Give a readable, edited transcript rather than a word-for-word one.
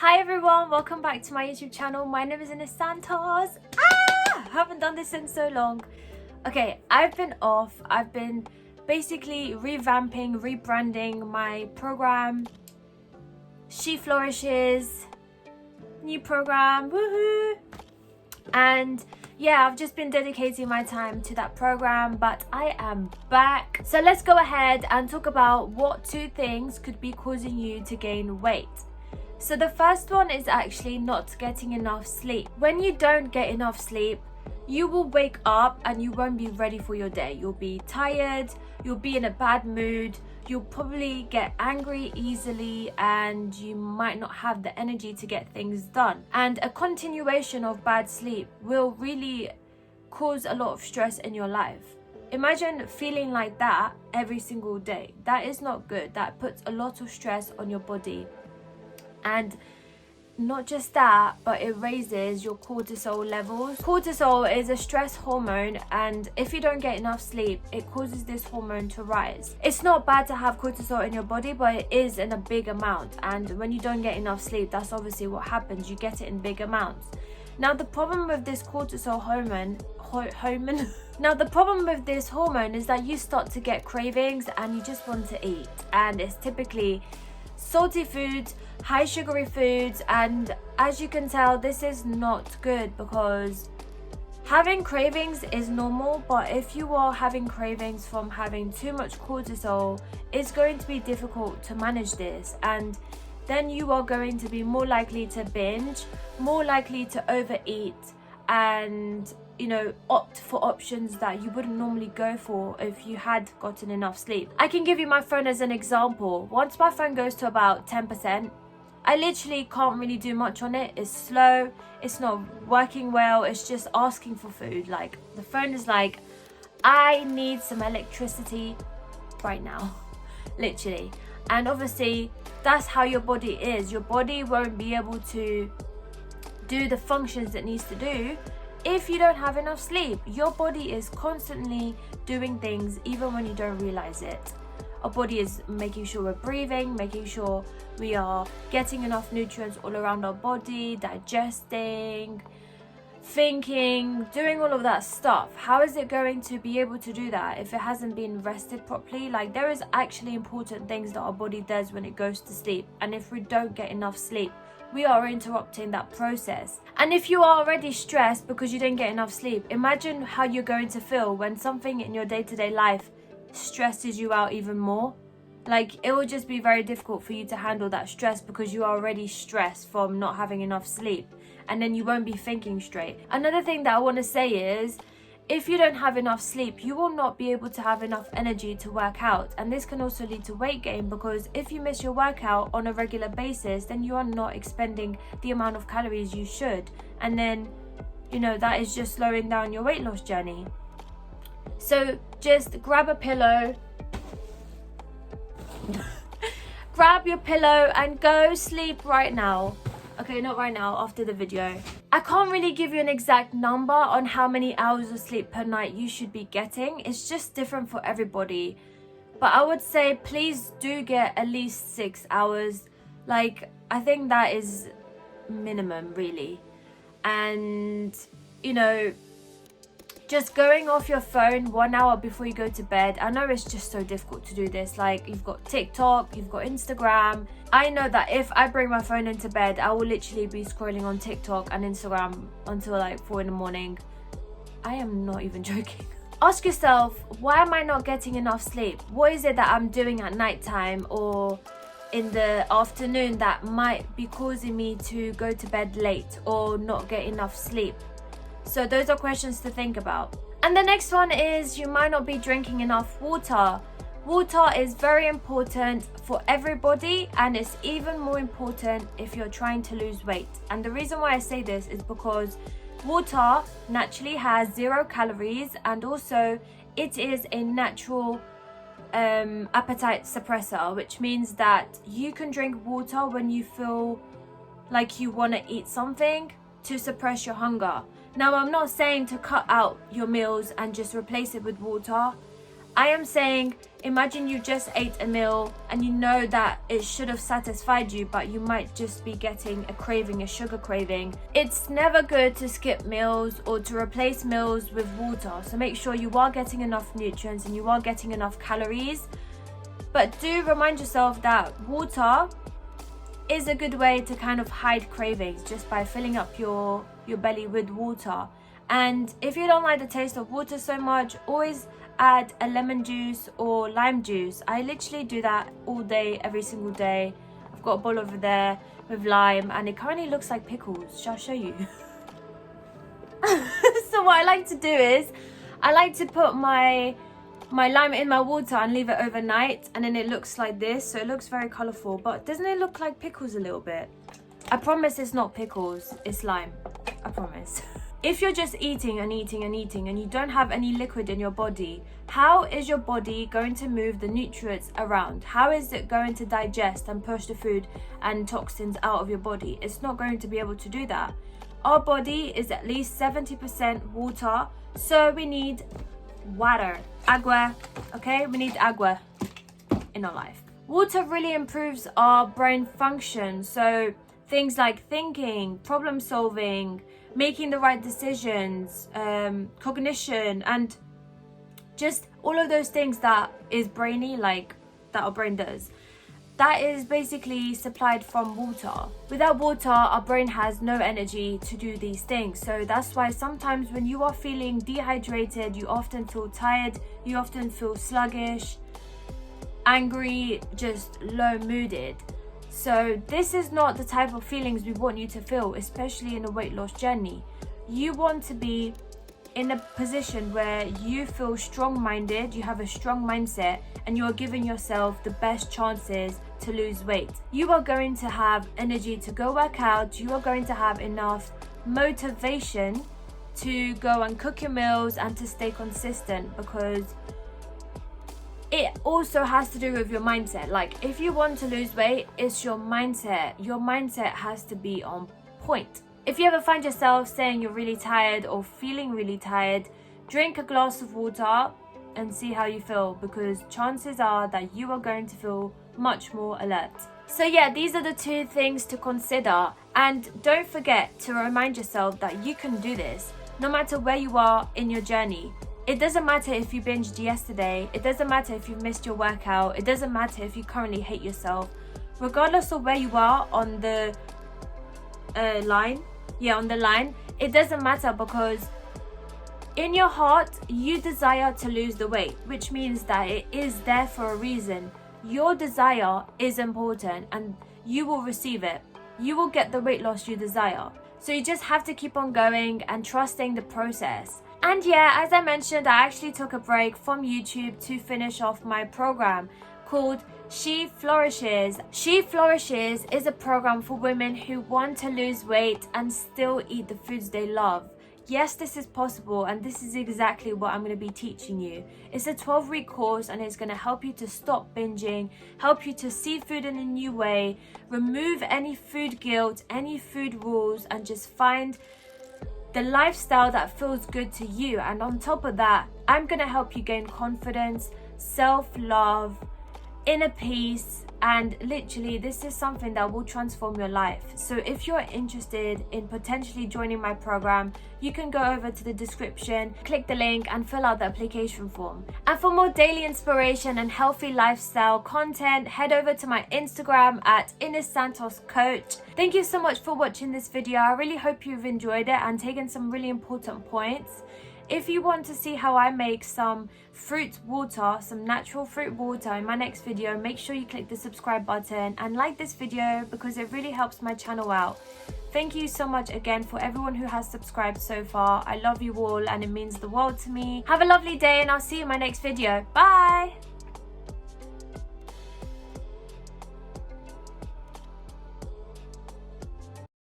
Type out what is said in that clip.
Hi everyone, welcome back to my YouTube channel. My name is Ines. I haven't done this in so long. Okay, I've been off. I've been basically revamping, rebranding my program. She Flourishes, new program, woohoo! And yeah, I've just been dedicating my time to that program, but I am back. So let's go ahead and talk about what 2 things could be causing you to gain weight. So the first one is actually not getting enough sleep. When you don't get enough sleep, you will wake up and you won't be ready for your day. You'll be tired, you'll be in a bad mood, you'll probably get angry easily, and you might not have the energy to get things done. And a continuation of bad sleep will really cause a lot of stress in your life. Imagine feeling like that every single day. That is not good. That puts a lot of stress on your body. And not just that, but it raises your cortisol levels. Cortisol is a stress hormone, and if you don't get enough sleep, it causes this hormone to rise. It's not bad to have cortisol in your body, but it is in a big amount. And when you don't get enough sleep, that's obviously what happens. You get it in big amounts. Now, the problem with this cortisol hormone is that you start to get cravings and you just want to eat. And it's typically salty foods, high sugary foods, and as you can tell, this is not good because having cravings is normal, but if you are having cravings from having too much cortisol, it's going to be difficult to manage this, and then you are going to be more likely to binge, more likely to overeat, and opt for options that you wouldn't normally go for if you had gotten enough sleep. I can give you my phone as an example. Once my phone goes to about 10%, I literally can't really do much on it. It's slow, it's not working well, it's just asking for food. Like, the phone is like, I need some electricity right now, literally. And obviously, that's how your body is. Your body won't be able to do the functions it needs to do if you don't have enough sleep. Your body is constantly doing things even when you don't realize it. Our body is making sure we're breathing, making sure we are getting enough nutrients all around our body, digesting, thinking, doing all of that stuff. How is it going to be able to do that if it hasn't been rested properly? Like, there is actually important things that our body does when it goes to sleep, and if we don't get enough sleep, we are interrupting that process. And if you are already stressed because you didn't get enough sleep, imagine how you're going to feel when something in your day-to-day life stresses you out even more. Like, it will just be very difficult for you to handle that stress because you are already stressed from not having enough sleep, and then you won't be thinking straight. Another thing that I want to say is, if you don't have enough sleep, you will not be able to have enough energy to work out. And this can also lead to weight gain, because if you miss your workout on a regular basis, then you are not expending the amount of calories you should. And then, that is just slowing down your weight loss journey. So just grab a pillow, grab your pillow and go sleep right now. Okay, not right now, after the video. I can't really give you an exact number on how many hours of sleep per night you should be getting. It's just different for everybody. But I would say please do get at least 6 hours. Like, I think that is minimum, really. And, just going off your phone 1 hour before you go to bed. I know it's just so difficult to do this. Like, you've got TikTok, you've got Instagram. I know that if I bring my phone into bed, I will literally be scrolling on TikTok and Instagram until like 4 in the morning. I am not even joking. Ask yourself, why am I not getting enough sleep? What is it that I'm doing at nighttime or in the afternoon that might be causing me to go to bed late or not get enough sleep? So those are questions to think about. And the next one is, you might not be drinking enough water. Water is very important for everybody, and it's even more important if you're trying to lose weight. And the reason why I say this is because water naturally has 0 calories, and also it is a natural appetite suppressor, which means that you can drink water when you feel like you want to eat something to suppress your hunger. Now, I'm not saying to cut out your meals and just replace it with water. I am saying, imagine you just ate a meal and you know that it should have satisfied you, but you might just be getting a craving, a sugar craving. It's never good to skip meals or to replace meals with water. So make sure you are getting enough nutrients and you are getting enough calories. But do remind yourself that water is a good way to kind of hide cravings, just by filling up your belly with water. And if you don't like the taste of water so much, always add a lemon juice or lime juice. I literally do that all day, every single day. I've got a bowl over there with lime and it currently looks like pickles. Shall I show you? So what I like to do is I like to put my lime in my water and leave it overnight, and then it looks like this. So it looks very colourful, but doesn't it look like pickles a little bit? I promise it's not pickles, it's lime. I promise. If you're just eating and eating and eating and you don't have any liquid in your body, how is your body going to move the nutrients around? How is it going to digest and push the food and toxins out of your body? It's not going to be able to do that. Our body is at least 70% water, so we need water. Agua, okay? We need agua in our life. Water really improves our brain function, so things like thinking, problem solving, making the right decisions, cognition, and just all of those things that is brainy, like that our brain does. That is basically supplied from water. Without water, our brain has no energy to do these things. So that's why sometimes when you are feeling dehydrated, you often feel tired, you often feel sluggish, angry, just low mooded. So this is not the type of feelings we want you to feel, especially in a weight loss journey. You want to be in a position where you feel strong-minded, you have a strong mindset, and you are giving yourself the best chances to lose weight. You are going to have energy to go work out, you are going to have enough motivation to go and cook your meals and to stay consistent, because it also has to do with your mindset. Like, if you want to lose weight, it's your mindset. Your mindset has to be on point. If you ever find yourself saying you're really tired or feeling really tired, drink a glass of water and see how you feel, because chances are that you are going to feel much more alert. So yeah, these are the two things to consider. And don't forget to remind yourself that you can do this no matter where you are in your journey. It doesn't matter if you binged yesterday, it doesn't matter if you've missed your workout, it doesn't matter if you currently hate yourself. Regardless of where you are on the line, it doesn't matter, because in your heart, you desire to lose the weight, which means that it is there for a reason. Your desire is important and you will receive it. You will get the weight loss you desire. So you just have to keep on going and trusting the process. And yeah, as I mentioned, I actually took a break from YouTube to finish off my program called She Flourishes. She Flourishes is a program for women who want to lose weight and still eat the foods they love. Yes, this is possible, and this is exactly what I'm going to be teaching you. It's a 12-week course, and it's going to help you to stop binging, help you to see food in a new way, remove any food guilt, any food rules, and just find the lifestyle that feels good to you. And on top of that, I'm going to help you gain confidence, self-love, inner peace, and literally this is something that will transform your life. So if you're interested in potentially joining my program, you can go over to the description, click the link and fill out the application form. And for more daily inspiration and healthy lifestyle content, head over to my Instagram at Ines Santos Coach. Thank you so much for watching this video. I really hope you've enjoyed it and taken some really important points. If you want to see how I make some fruit water, some natural fruit water in my next video, make sure you click the subscribe button and like this video, because it really helps my channel out. Thank you so much again for everyone who has subscribed so far. I love you all and it means the world to me. Have a lovely day and I'll see you in my next video. Bye!